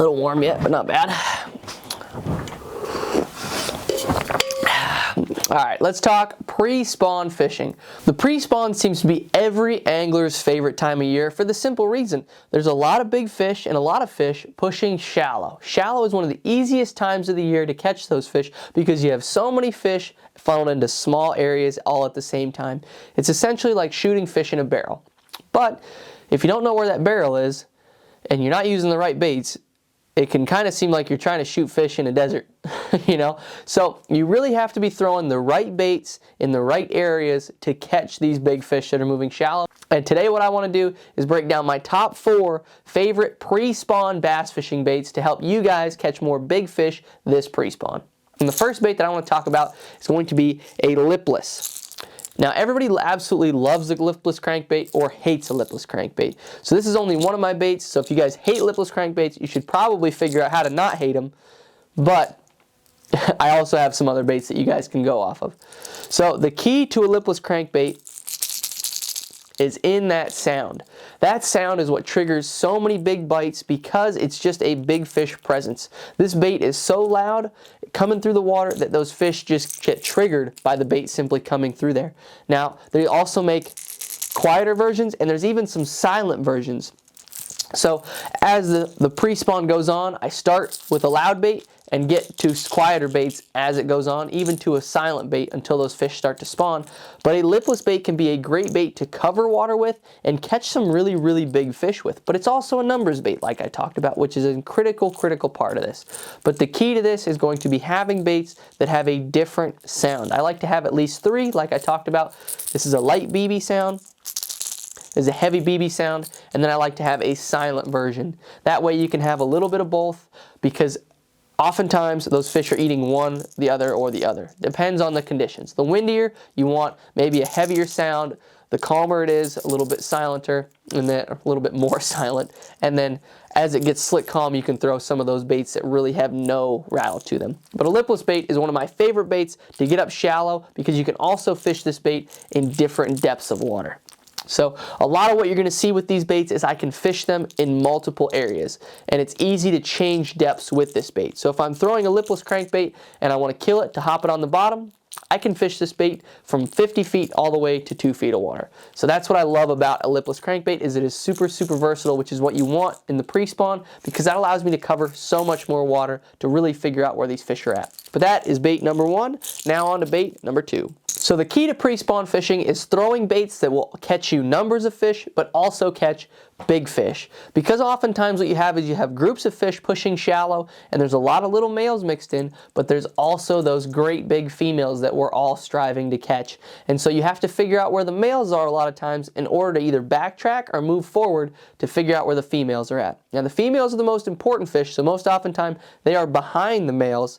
little warm yet, but not bad. All right, let's talk pre-spawn fishing. The pre-spawn seems to be every angler's favorite time of year for the simple reason there's a lot of big fish and a lot of fish pushing shallow. Shallow is one of the easiest times of the year to catch those fish because you have so many fish funneled into small areas all at the same time. It's essentially like shooting fish in a barrel. But if you don't know where that barrel is and you're not using the right baits, it can kind of seem like you're trying to shoot fish in a desert, you know? So you really have to be throwing the right baits in the right areas to catch these big fish that are moving shallow. And today what I want to do is break down my top 4 favorite pre-spawn bass fishing baits to help you guys catch more big fish this pre-spawn. And the first bait that I want to talk about is going to be a lipless. Now everybody absolutely loves the lipless crankbait or hates a lipless crankbait. So this is only one of my baits, so if you guys hate lipless crankbaits, you should probably figure out how to not hate them. But I also have some other baits that you guys can go off of. So the key to a lipless crankbait is in that sound. That sound is what triggers so many big bites because it's just a big fish presence. This bait is so loud coming through the water that those fish just get triggered by the bait simply coming through there. Now, they also make quieter versions and there's even some silent versions. So as the pre-spawn goes on, I start with a loud bait and get to quieter baits as it goes on, even to a silent bait until those fish start to spawn. But a lipless bait can be a great bait to cover water with and catch some really, really big fish with. But it's also a numbers bait like I talked about, which is a critical part of this. But the key to this is going to be having baits that have a different sound. I like to have at least 3 like I talked about. This is a light BB sound. There's a heavy BB sound, and then I like to have a silent version. That way you can have a little bit of both because oftentimes those fish are eating one, the other, or the other. Depends on the conditions. The windier, you want maybe a heavier sound. The calmer it is, a little bit silenter, and then a little bit more silent. And then as it gets slick calm, you can throw some of those baits that really have no rattle to them. But a lipless bait is one of my favorite baits to get up shallow because you can also fish this bait in different depths of water. So a lot of what you're going to see with these baits is I can fish them in multiple areas, and it's easy to change depths with this bait. So if I'm throwing a lipless crankbait and I want to kill it to hop it on the bottom, I can fish this bait from 50 feet all the way to 2 feet of water. So that's what I love about a lipless crankbait is it is super versatile, which is what you want in the pre-spawn because that allows me to cover so much more water to really figure out where these fish are at. But that is bait number 1. Now on to bait number 2. So the key to pre-spawn fishing is throwing baits that will catch you numbers of fish, but also catch big fish. Because oftentimes what you have is you have groups of fish pushing shallow, and there's a lot of little males mixed in, but there's also those great big females that we're all striving to catch. And so you have to figure out where the males are a lot of times in order to either backtrack or move forward to figure out where the females are at. Now the females are the most important fish, so most oftentimes they are behind the males.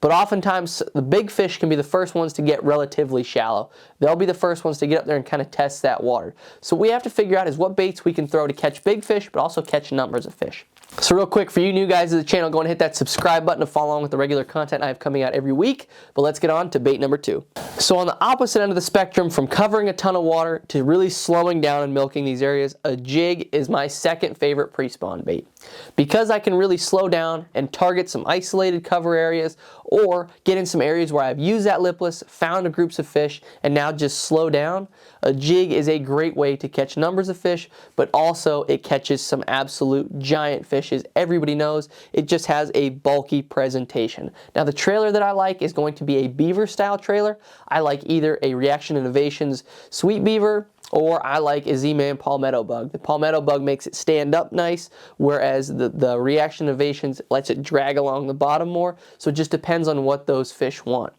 But oftentimes, the big fish can be the first ones to get relatively shallow. They'll be the first ones to get up there and kind of test that water. So what we have to figure out is what baits we can throw to catch big fish, but also catch numbers of fish. So real quick, for you new guys to the channel, go and hit that subscribe button to follow along with the regular content I have coming out every week. But let's get on to bait number 2. So on the opposite end of the spectrum, from covering a ton of water to really slowing down and milking these areas, a jig is my second favorite pre-spawn bait. Because I can really slow down and target some isolated cover areas or get in some areas where I've used that lipless, found groups of fish, and now just slow down, a jig is a great way to catch numbers of fish, but also it catches some absolute giant fishes. Everybody knows it just has a bulky presentation. Now the trailer that I like is going to be a beaver style trailer. I like either a Reaction Innovations Sweet Beaver, or I like a Z-Man Palmetto Bug. The Palmetto Bug makes it stand up nice, whereas the Reaction Innovations lets it drag along the bottom more, so it just depends on what those fish want.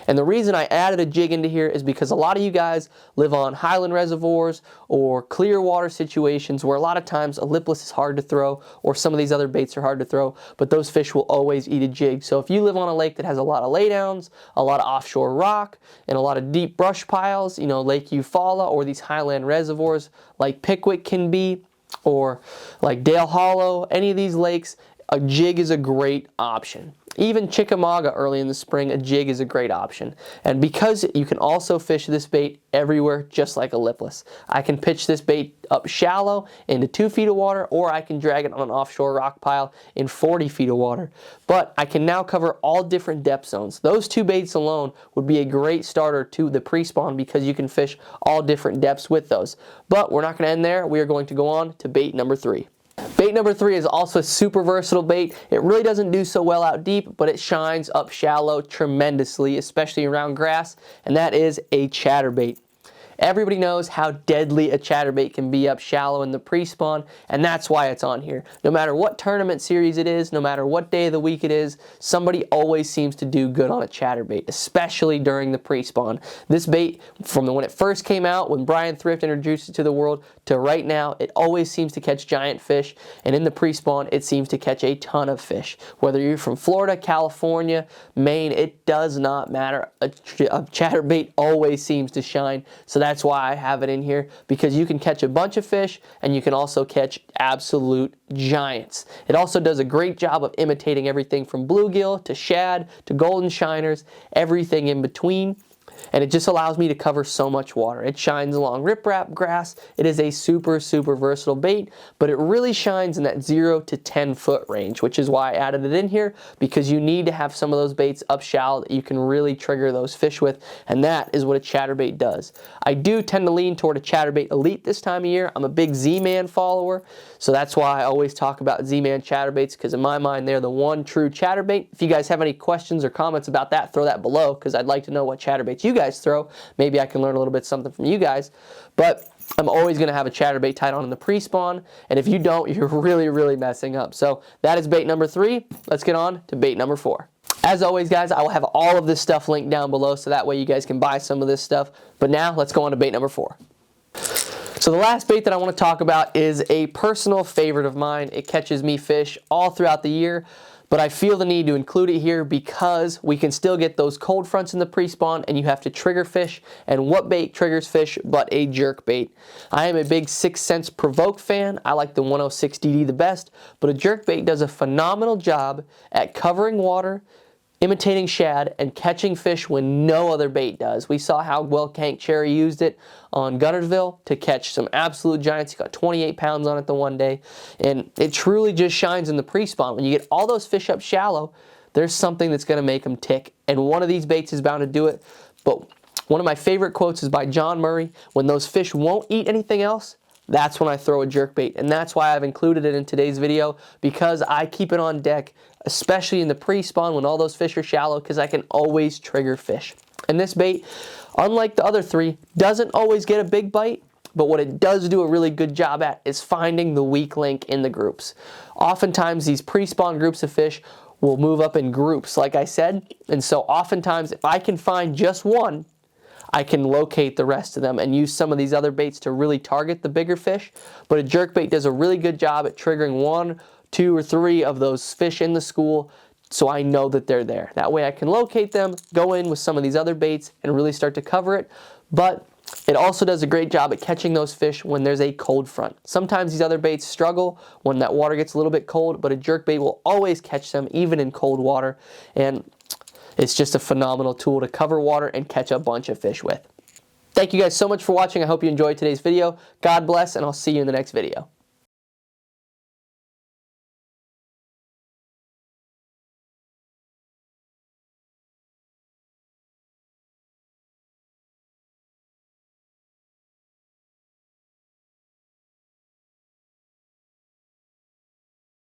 And the reason I added a jig into here is because a lot of you guys live on highland reservoirs or clear water situations where a lot of times a lipless is hard to throw or some of these other baits are hard to throw, but those fish will always eat a jig. So if you live on a lake that has a lot of laydowns, a lot of offshore rock, and a lot of deep brush piles, you know, Lake Eufaula or these highland reservoirs like Pickwick can be, or like Dale Hollow, any of these lakes, a jig is a great option. Even Chickamauga early in the spring, a jig is a great option. And because you can also fish this bait everywhere, just like a lipless. I can pitch this bait up shallow into 2 feet of water, or I can drag it on an offshore rock pile in 40 feet of water. But I can now cover all different depth zones. Those 2 baits alone would be a great starter to the pre-spawn because you can fish all different depths with those. But we're not going to end there. We are going to go on to bait number 3. Bait number 3 is also a super versatile bait. It really doesn't do so well out deep, but it shines up shallow tremendously, especially around grass, and that is a chatterbait. Everybody knows how deadly a chatterbait can be up shallow in the pre-spawn, and that's why it's on here. No matter what tournament series it is, no matter what day of the week it is, somebody always seems to do good on a chatterbait, especially during the pre-spawn. This bait, from when it first came out, when Brian Thrift introduced it to the world, to right now, it always seems to catch giant fish, and in the pre-spawn, it seems to catch a ton of fish. Whether you're from Florida, California, Maine, it does not matter. A chatterbait always seems to shine, so that's why I have it in here, because you can catch a bunch of fish and you can also catch absolute giants. It also does a great job of imitating everything from bluegill to shad to golden shiners, everything in between. And it just allows me to cover so much water. It shines along riprap grass. It is a super, super versatile bait, but it really shines in that 0 to 10 foot range, which is why I added it in here, because you need to have some of those baits up shallow that you can really trigger those fish with, and that is what a chatterbait does. I do tend to lean toward a chatterbait elite this time of year. I'm a big Z-Man follower, so that's why I always talk about Z-Man chatterbaits, because in my mind, they're the one true chatterbait. If you guys have any questions or comments about that, throw that below, because I'd like to know what chatterbaits you guys throw. Maybe I can learn a little bit something from you guys. But I'm always going to have a chatterbait tied on in the pre-spawn, and if you don't, you're really, really messing up. So that is bait number 3. Let's get on to bait number 4. As always, guys, I will have all of this stuff linked down below, so that way you guys can buy some of this stuff. But now, let's go on to bait number 4. So the last bait that I want to talk about is a personal favorite of mine. It catches me fish all throughout the year, but I feel the need to include it here because we can still get those cold fronts in the pre-spawn, and you have to trigger fish, and what bait triggers fish but a jerk bait? I am a big 6 Sense Provoke fan. I like the 106 DD the best, but a jerk bait does a phenomenal job at covering water, imitating shad, and catching fish when no other bait does. We saw how well Kank Cherry used it on Gunnersville to catch some absolute giants. He got 28 pounds on it the one day, and it truly just shines in the pre-spawn. When you get all those fish up shallow, there's something that's going to make them tick, and one of these baits is bound to do it. But one of my favorite quotes is by John Murray: when those fish won't eat anything else, that's when I throw a jerkbait, and that's why I've included it in today's video, because I keep it on deck, especially in the pre-spawn when all those fish are shallow, because I can always trigger fish. And this bait, unlike the other 3, doesn't always get a big bite, but what it does do a really good job at is finding the weak link in the groups. Oftentimes these pre-spawn groups of fish will move up in groups, like I said, and so oftentimes if I can find just one, I can locate the rest of them and use some of these other baits to really target the bigger fish. But a jerkbait does a really good job at triggering 1, 2, or 3 of those fish in the school, so I know that they're there. That way I can locate them, go in with some of these other baits, and really start to cover it. But it also does a great job at catching those fish when there's a cold front. Sometimes these other baits struggle when that water gets a little bit cold, but a jerkbait will always catch them, even in cold water. And it's just a phenomenal tool to cover water and catch a bunch of fish with. Thank you guys so much for watching. I hope you enjoyed today's video. God bless, and I'll see you in the next video.